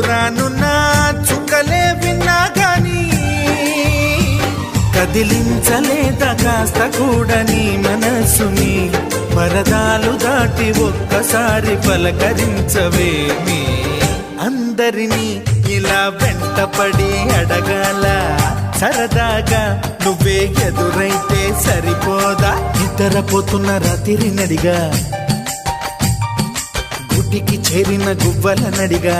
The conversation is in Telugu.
రానున్న చుక్కలే విన్నా గాని కదిలించలేదా కాస్త కూడా నీ మనసుని పరదాలు దాటి ఒక్కసారి పలకరించవేమి అందరినీ ఇలా వెంటపడి అడగాల సరదాగా నువ్వే ఎదురైతే సరిపోదా నిద్రపోతున్న రాత్రి నడిగా గుటికి చేరిన గువ్వల నడిగా